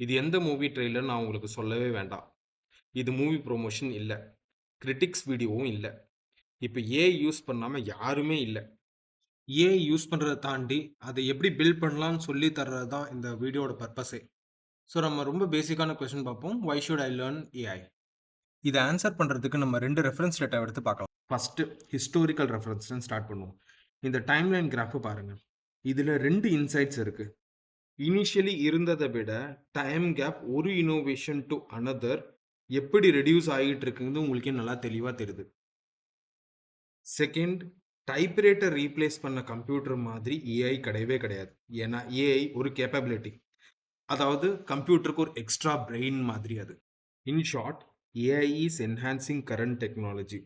இது எந்த movie trailer நான் உங்களுக்கு சொல்லவே வேண்டாம். இது மூவி ப்ரொமோஷன் இல்ல. கிரிட்டிக்ஸ் வீடியோவும் இல்ல. இப்ப ஏஐ யூஸ் பண்ணாம யாருமே இல்ல. ஏஐ யூஸ் பண்றத தாண்டி அதை எப்படி பில்ட் பண்ணலாம்னு சொல்லி தர்றது தான் இந்த வீடியோட பர்பஸே. ஸோ நம்ம ரொம்ப பேசிக்கான கொஸ்டின் பார்ப்போம். Why should I learn AI? இதை ஆன்சர் பண்ணுறதுக்கு நம்ம 2 ரெஃபரன்ஸ் டேட்டா எடுத்து பார்க்கலாம். ஃபர்ஸ்ட் ஹிஸ்டாரிக்கல் ரெஃபரன்ஸ் ஸ்டார்ட் பண்ணுவோம். இந்த டைம்லைன் கிராஃப் பாருங்க. இதுல 2 இன்சைட்ஸ் இருக்கு. இனிஷியலி இருந்ததை விட டைம் கேப் ஒரு இனோவேஷன் டு அனதர் எப்படி ரெடியூஸ் ஆகிட்டு இருக்குங்கிறது உங்களுக்கே நல்லா தெளிவாக தெரியுது. செகண்ட், டைப்ரைட்டர் ரீப்ளேஸ் பண்ண கம்ப்யூட்டர் மாதிரி ஏஐ கிடையவே கிடையாது. ஏன்னா ஏஐ ஒரு கேப்பபிலிட்டி, அதாவது கம்ப்யூட்டருக்கு ஒரு எக்ஸ்ட்ரா பிரெயின் மாதிரி. அது in short, AI is enhancing current technology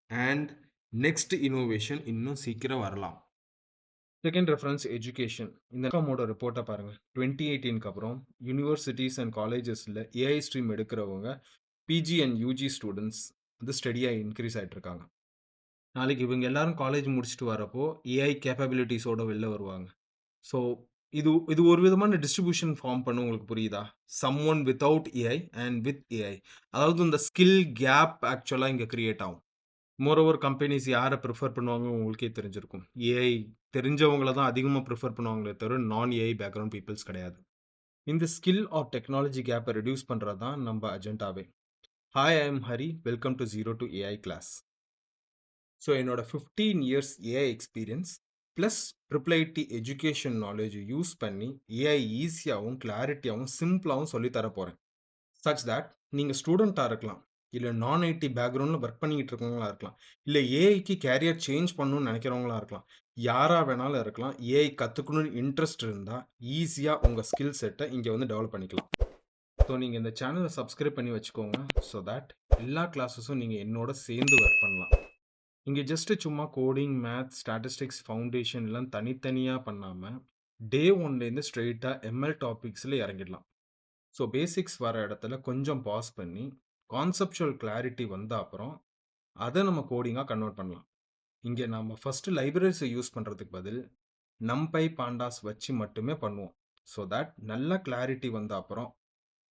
and next innovation இன்னும் சீக்கிரம் வரலாம். Second reference education. இந்த காமோட ரிப்போர்ட்டை பாருங்க. 2018க்கு அப்புறம் யூனிவர்சிட்டிஸ் அண்ட் காலேஜஸில் ஏஐ ஸ்ட்ரீம் எடுக்கிறவங்க பிஜி அண்ட் யூஜி ஸ்டூடெண்ட்ஸ் வந்து ஸ்டடியாக இன்க்ரீஸ் ஆகிட்டு இருக்காங்க. நாளைக்கு இவங்க எல்லாரும் காலேஜ் முடிச்சுட்டு வரப்போ ஏஐ கேப்பபிலிட்டிஸோட வெளில வருவாங்க. ஸோ இது இது ஒரு விதமான டிஸ்ட்ரிபியூஷன் ஃபார்ம் பண்ண உங்களுக்கு புரியுதா? Some one without AI and with AI, அதாவது இந்த ஸ்கில் கேப் ஆக்சுவலாக இங்கே கிரியேட் ஆகும். மோரோவர் கம்பெனிஸ் யாரை ப்ரிஃபர் பண்ணுவாங்க உங்களுக்கே தெரிஞ்சிருக்கும். ஏஐ தெரிஞ்சவங்கள தான் அதிகமாக ப்ரிஃபர் பண்ணுவாங்களே தவிர நான் ஏஐ பேக்ரவுண்ட் பீப்புள்ஸ் கிடையாது. இந்த ஸ்கில் ஆர் டெக்னாலஜி கேப்பை ரெடியூஸ் பண்ணுறது தான் நம்ம அஜெண்டாவே. Hi, I am Hari. Welcome to zero to AI class. So என்னோட 15 years AI experience plus IIIT education knowledge use பண்ணி ஏஐ ஈஸியாகவும் கிளாரிட்டியாகவும் சிம்பிளாகவும் சொல்லித்தர போகிறேன். சச் தட் நீங்கள் ஸ்டூடெண்ட்டாக இருக்கலாம், இல்லை நான் ஐடி பேக்ரவுண்டில் ஒர்க் பண்ணிக்கிட்டு இருக்கவங்களா இருக்கலாம், இல்லை ஏஐக்கு கேரியர் சேஞ்ச் பண்ணணும்னு நினைக்கிறவங்களா இருக்கலாம், யாராக வேணாலும் இருக்கலாம். ஏஐ கற்றுக்கணும்னு இன்ட்ரெஸ்ட் இருந்தால் ஈஸியாக உங்கள் ஸ்கில் செட்டை இங்கே வந்து டெவலப் பண்ணிக்கலாம். ஸோ நீங்கள் இந்த சேனலை சப்ஸ்கிரைப் பண்ணி வச்சுக்கோங்க. ஸோ தட் எல்லா கிளாஸஸும் நீங்கள் என்னோட சேர்ந்து ஒர்க் பண்ணலாம். இங்கே ஜஸ்ட்டு சும்மா கோடிங், மேத், ஸ்டாட்டிஸ்டிக்ஸ், ஃபவுண்டேஷன் எல்லாம் தனித்தனியாக பண்ணாமல் டே ஒன்லேருந்து ஸ்ட்ரெயிட்டாக எம்எல் டாபிக்ஸில் இறங்கிடலாம். ஸோ பேசிக்ஸ் வர இடத்துல கொஞ்சம் பாஸ் பண்ணி கான்செப்சுவல் கிளாரிட்டி வந்த அப்புறம் அதை நம்ம கோடிங்காக கன்வெர்ட் பண்ணலாம். இங்கே நம்ம ஃபஸ்ட்டு லைப்ரரிஸை யூஸ் பண்ணுறதுக்கு பதில் நம்பை, பாண்டாஸ் வச்சு மட்டுமே பண்ணுவோம். ஸோ தட் நல்ல கிளாரிட்டி வந்த அப்புறம்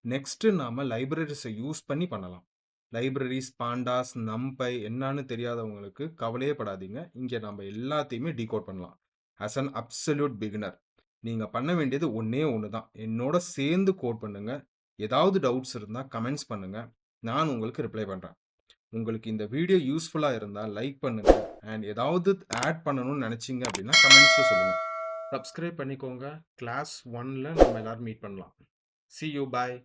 நெக்ஸ்ட்டு நாம் லைப்ரரிஸை யூஸ் பண்ணி பண்ணலாம். லைப்ரரிஸ், பாண்டாஸ், நம்பை என்னன்னு தெரியாதவங்களுக்கு கவலையே படாதீங்க. இங்கே நம்ம எல்லாத்தையுமே டீகோட் பண்ணலாம். ஆஸ் அன் அப்சல்யூட் பிகினர் நீங்கள் பண்ண வேண்டியது ஒன்றே ஒன்று தான். என்னோட சேர்ந்து கோட் பண்ணுங்க. ஏதாவது டவுட்ஸ் இருந்தால் கமெண்ட்ஸ் பண்ணுங்க, நான் உங்களுக்கு ரிப்ளை பண்ணுறேன். உங்களுக்கு இந்த வீடியோ யூஸ்ஃபுல்லாக இருந்தால் லைக் பண்ணுங்க. அண்ட் ஏதாவது ஆட் பண்ணணும்னு நினச்சிங்க அப்படின்னா கமெண்ட்ஸில் சொல்லுங்கள். சப்ஸ்கிரைப் பண்ணிக்கோங்க. கிளாஸ் 1ல் நம்ம எல்லாரும் மீட் பண்ணலாம். See you. Bye.